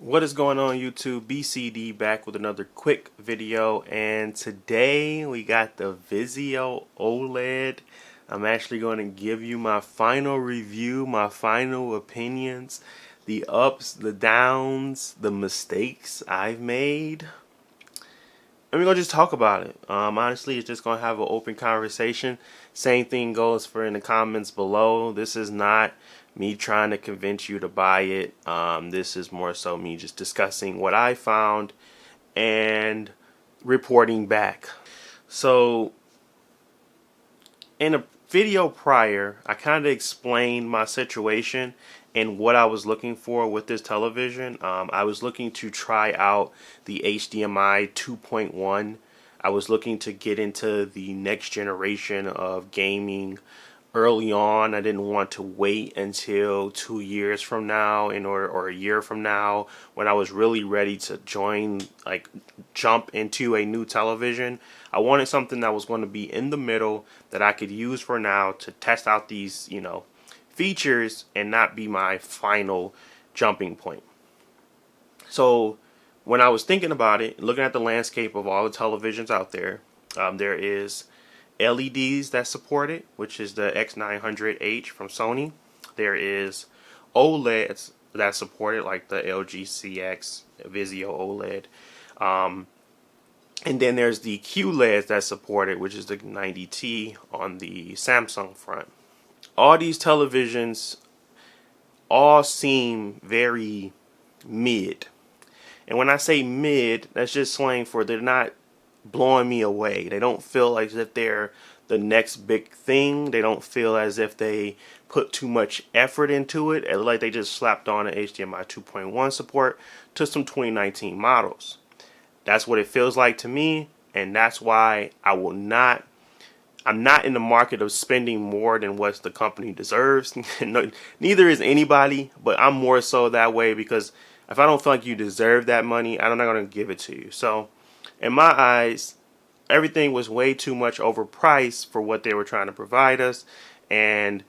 What is going on YouTube? BCD back with another quick video, and today we got the Vizio OLED. I'm actually going to give you my final review, my final opinions, the ups, the downs, the mistakes I've made. And we're going to just talk about it. Honestly, it's just going to have an open conversation. Same thing goes for in the comments below. This is not me trying to convince you to buy it. This is more so me just discussing what I found and reporting back. So in a video prior, I kind of explained my situation and what I was looking for with this television. I was looking to try out the HDMI 2.1. I was looking to get into the next generation of gaming early on. I didn't want to wait until 2 years from now or a year from now when I was really ready to jump into a new television. I wanted something that was going to be in the middle that I could use for now to test out these, features and not be my final jumping point. So when I was thinking about it, looking at the landscape of all the televisions out there, there is LEDs that support it, which is the X900H from Sony. There is OLEDs that support it, like the LG CX Vizio OLED. And then there's the QLEDs that support it, which is the 90T on the Samsung front. All these televisions all seem very mid. And when I say mid, that's just slang for they're not blowing me away. They don't feel as if they're the next big thing. They don't feel as if they put too much effort into it. Like they just slapped on an HDMI 2.1 support to some 2019 models. That's what it feels like to me, and that's why I'm not in the market of spending more than what the company deserves. Neither is anybody, but I'm more so that way because if I don't feel like you deserve that money, I'm not going to give it to you. So in my eyes, everything was way too much overpriced for what they were trying to provide us, and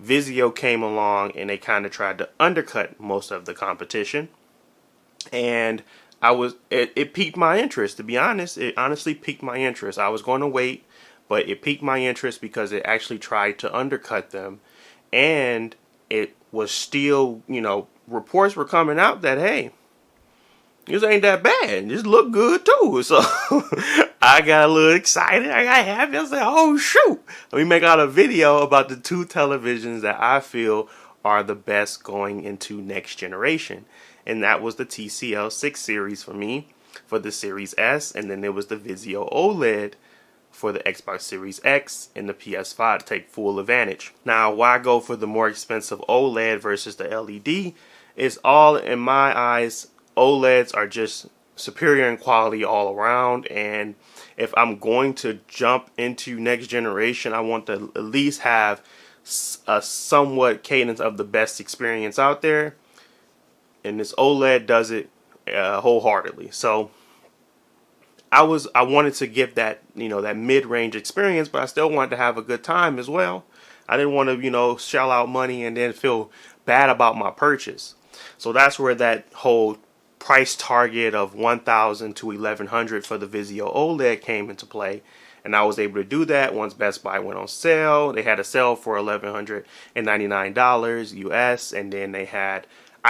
Vizio came along and they kind of tried to undercut most of the competition, and it piqued my interest. To be honest, it honestly piqued my interest. I was going to wait, but it piqued my interest because it actually tried to undercut them, and it was still, reports were coming out that, hey, this ain't that bad. This look good too. So I got a little excited. I got happy. I said, oh shoot. Let me make out a video about the two televisions that I feel are the best going into next generation. And that was the TCL 6 series for me, for the Series S, and then there was the Vizio OLED for the Xbox Series X and the PS5 to take full advantage. Now, why go for the more expensive OLED versus the LED? It's all, in my eyes, OLEDs are just superior in quality all around, and if I'm going to jump into next generation, I want to at least have a somewhat cadence of the best experience out there, and this OLED does it wholeheartedly. So I wanted to give that, that mid-range experience, but I still wanted to have a good time as well. I didn't want to, shell out money and then feel bad about my purchase. So that's where that whole price target of $1,000 to $1,100 for the Vizio OLED came into play. And I was able to do that once Best Buy went on sale. They had a sale for $1,199 US, and then I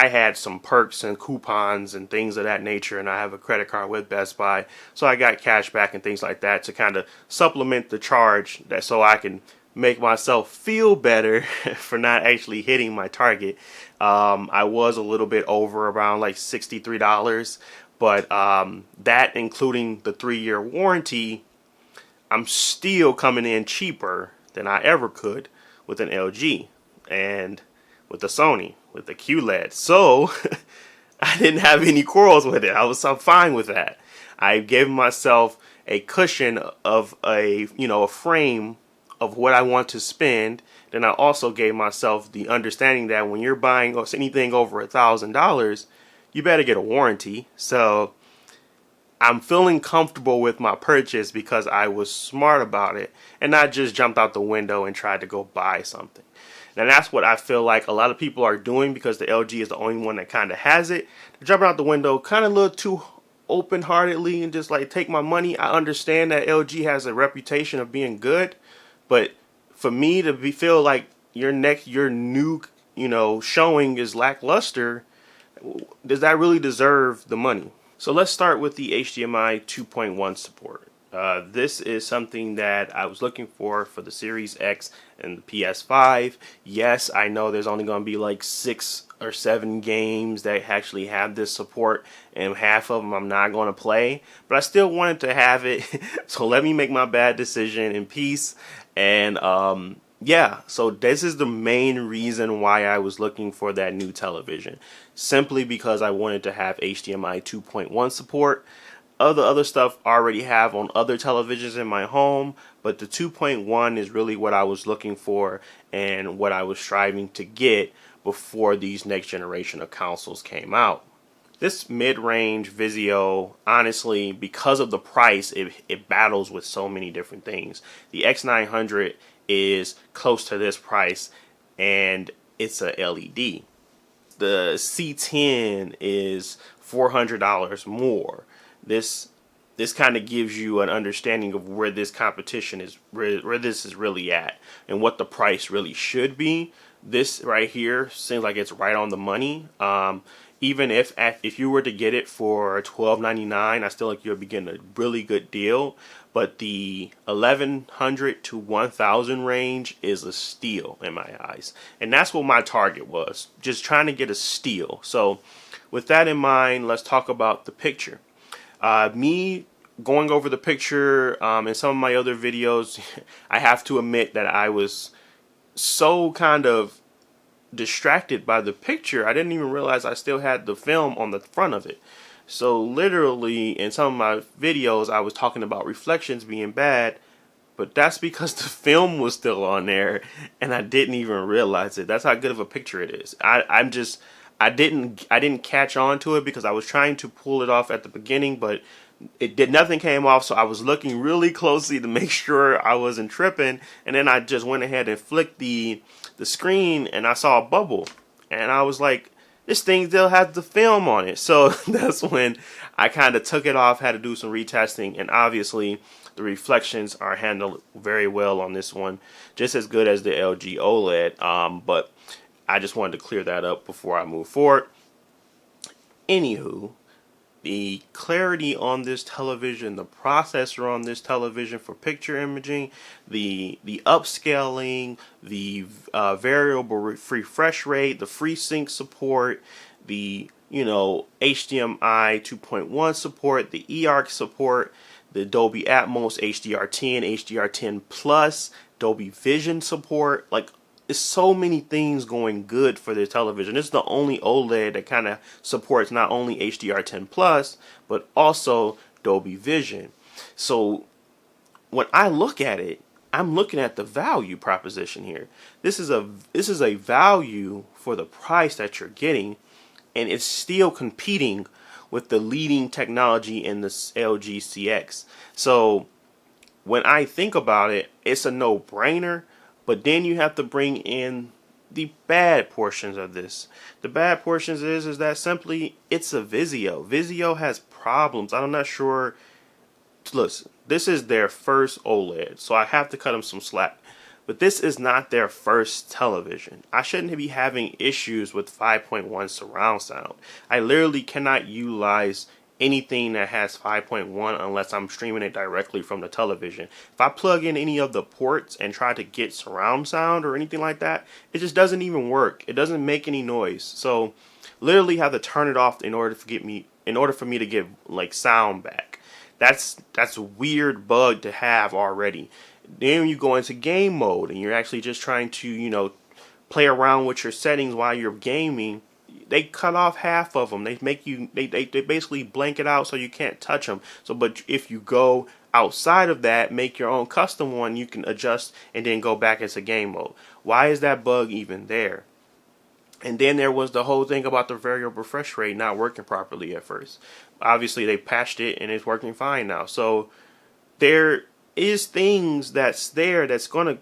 had some perks and coupons and things of that nature, and I have a credit card with Best Buy, so I got cash back and things like that to kind of supplement the charge, that so I can make myself feel better for not actually hitting my target. I was a little bit over, around like $63, but that including the 3-year warranty, I'm still coming in cheaper than I ever could with an LG and with the Sony, with the QLED. So I didn't have any quarrels with it. I'm fine with that. I gave myself a cushion of a frame of what I want to spend. Then I also gave myself the understanding that when you're buying anything over $1,000, you better get a warranty. So I'm feeling comfortable with my purchase because I was smart about it and not just jumped out the window and tried to go buy something. And that's what I feel like a lot of people are doing because the LG is the only one that kind of has it. They're jumping out the window kind of a little too open-heartedly and just like take my money. I understand that LG has a reputation of being good, but for me to feel like your new, showing is lackluster, does that really deserve the money? So let's start with the HDMI 2.1 support. This is something that I was looking for the Series X and the PS5. Yes, I know there's only going to be like 6 or 7 games that actually have this support, and half of them I'm not going to play, but I still wanted to have it. So let me make my bad decision in peace. And yeah, so this is the main reason why I was looking for that new television, simply because I wanted to have HDMI 2.1 support. Other stuff I already have on other televisions in my home, but the 2.1 is really what I was looking for and what I was striving to get before these next generation of consoles came out. This mid-range Vizio, honestly, because of the price, it battles with so many different things. The X900 is close to this price, and it's a LED. The C10 is $400 more. This kind of gives you an understanding of where this competition is, where this is really at, and what the price really should be. This right here seems like it's right on the money. Even if you were to get it for $12.99, I still think you'll be getting a really good deal. But the 1100 to 1000 range is a steal in my eyes, and that's what my target was, just trying to get a steal. So with that in mind, let's talk about the picture. Me going over the picture in some of my other videos, I have to admit that I was so kind of distracted by the picture, I didn't even realize I still had the film on the front of it. So literally in some of my videos I was talking about reflections being bad, but that's because the film was still on there and I didn't even realize it. That's how good of a picture it is. I didn't catch on to it because I was trying to pull it off at the beginning, but nothing came off, so I was looking really closely to make sure I wasn't tripping, and then I just went ahead and flicked the screen and I saw a bubble, and I was like, this thing still has the film on it. So that's when I kind of took it off, had to do some retesting, and obviously the reflections are handled very well on this one, just as good as the LG OLED, but I just wanted to clear that up before I move forward. Anywho, the clarity on this television, the processor on this television for picture imaging, the upscaling, the variable refresh rate, the FreeSync support, the HDMI 2.1 support, the eARC support, the Dolby Atmos HDR10, HDR10 Plus, Dolby Vision support, like, there's so many things going good for this television. This is the only OLED that kind of supports not only HDR10 Plus, but also Dolby Vision. So when I look at it, I'm looking at the value proposition here. This is a value for the price that you're getting, and it's still competing with the leading technology in the LG CX. So when I think about it, it's a no-brainer. But then you have to bring in the bad portions of this. The bad portions is that simply it's a Vizio. Vizio has problems. I'm not sure. Listen, this is their first OLED, so I have to cut them some slack. But this is not their first television. I shouldn't be having issues with 5.1 surround sound. I literally cannot utilize anything that has 5.1 unless I'm streaming it directly from the television. If I plug in any of the ports and try to get surround sound or anything like that, it just doesn't even work. It doesn't make any noise. So literally have to turn it off in order for me to get like sound back. That's a weird bug to have already. Then when you go into game mode and you're actually just trying to, play around with your settings while you're gaming, they cut off half of them. They basically blank it out so you can't touch them. So, but if you go outside of that, make your own custom one, you can adjust and then go back into game mode. Why is that bug even there? And then there was the whole thing about the variable refresh rate not working properly at first. Obviously, they patched it and it's working fine now. So there is things that's there that's gonna,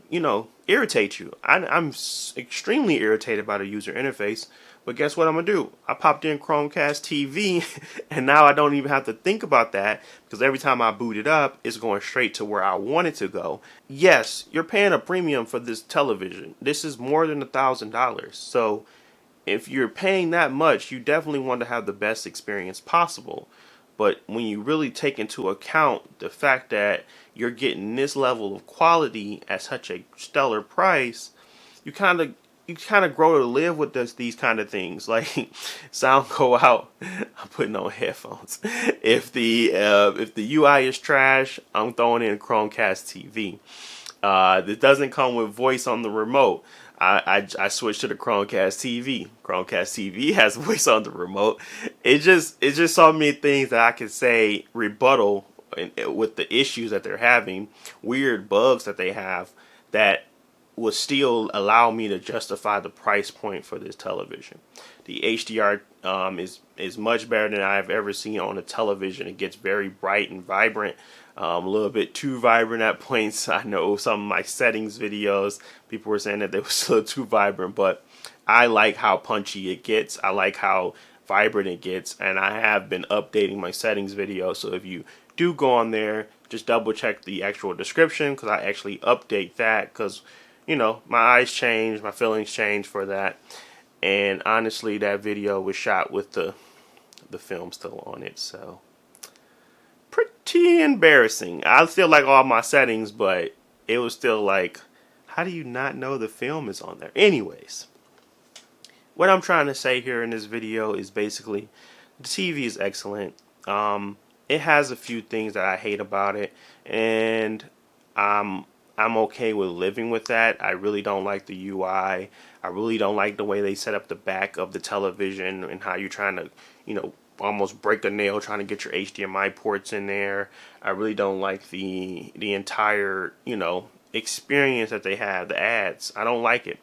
irritate you. I'm extremely irritated by the user interface. But guess what I'm going to do? I popped in Chromecast TV, and now I don't even have to think about that, because every time I boot it up, it's going straight to where I want it to go. Yes, you're paying a premium for this television. This is more than $1,000. So if you're paying that much, you definitely want to have the best experience possible. But when you really take into account the fact that you're getting this level of quality at such a stellar price, you kind of grow to live with these kind of things. Like, sound go out, I'm putting on headphones. If the UI is trash, I'm throwing in Chromecast TV. It doesn't come with voice on the remote. I switched to the Chromecast TV. Chromecast TV has voice on the remote. It's just so many things that I can say rebuttal with the issues that they're having, weird bugs that they have that will still allow me to justify the price point for this television. The HDR is much better than I've ever seen on a television. It gets very bright and vibrant. A little bit too vibrant at points. I know some of my settings videos, people were saying that they were still too vibrant, but I like how punchy it gets. I like how vibrant it gets, and I have been updating my settings video. So if you do go on there, just double check the actual description, because I actually update that, because you know, my eyes change, my feelings change for that. And honestly, that video was shot with the film still on it, so pretty embarrassing. I still like all my settings, but it was still like, how do you not know the film is on there? Anyways, what I'm trying to say here in this video is basically the TV is excellent. It has a few things that I hate about it, and I'm okay with living with that. I really don't like the UI. I really don't like the way they set up the back of the television and how you're trying to, you know, almost break a nail trying to get your HDMI ports in there. I really don't like the entire, you know, experience that they have, the ads. I don't like it.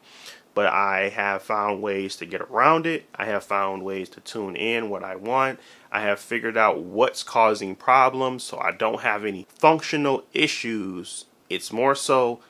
But I have found ways to get around it. I have found ways to tune in what I want. I have figured out what's causing problems, so I don't have any functional issues. It's more so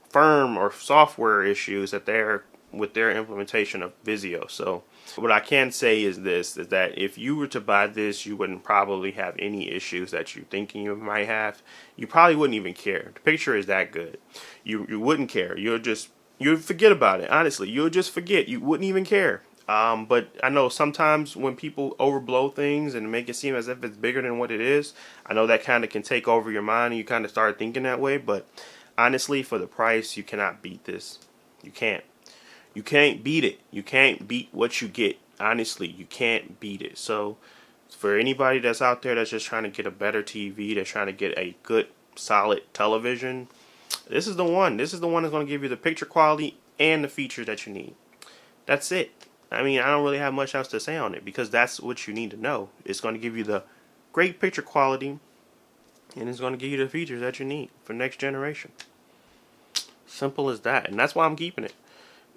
firm or software issues that they're with their implementation of Vizio. So what I can say is this, is that if you were to buy this, you wouldn't probably have any issues that you're thinking you might have. You probably wouldn't even care. The picture is that good. You wouldn't care. You'd forget about it. Honestly, you'll just forget. You wouldn't even care. But I know sometimes when people overblow things and make it seem as if it's bigger than what it is, I know that kind of can take over your mind and you kind of start thinking that way. But honestly, for the price, you cannot beat this. You can't. You can't beat it. You can't beat what you get. Honestly, you can't beat it. So for anybody that's out there that's just trying to get a better TV, that's trying to get a good, solid television, this is the one. This is the one that's going to give you the picture quality and the features that you need. That's it. I mean, I don't really have much else to say on it, because that's what you need to know. It's going to give you the great picture quality, and it's going to give you the features that you need for next generation. Simple as that. And that's why I'm keeping it.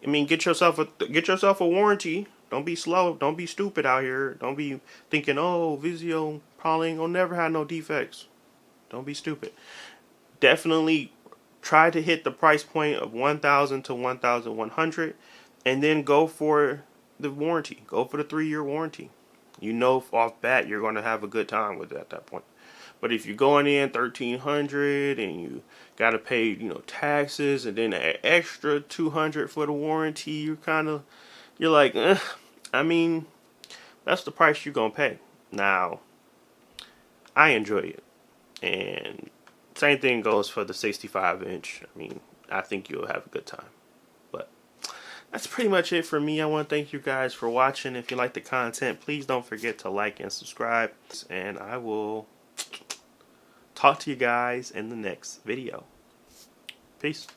I mean, get yourself a warranty. Don't be slow. Don't be stupid out here. Don't be thinking, oh, Vizio probably ain't gonna never have no defects. Don't be stupid. Definitely try to hit the price point of $1,000 to $1,100, and then go for the warranty. Go for the 3-year warranty. You know off bat you're gonna have a good time with it at that point. But if you're going in $1,300 and you gotta pay, you know, taxes and then an extra $200 for the warranty, you're like, I mean, that's the price you're gonna pay. Now, I enjoy it, and same thing goes for the 65-inch. I mean, I think you'll have a good time. But that's pretty much it for me. I want to thank you guys for watching. If you like the content, please don't forget to like and subscribe, and I will talk to you guys in the next video. Peace.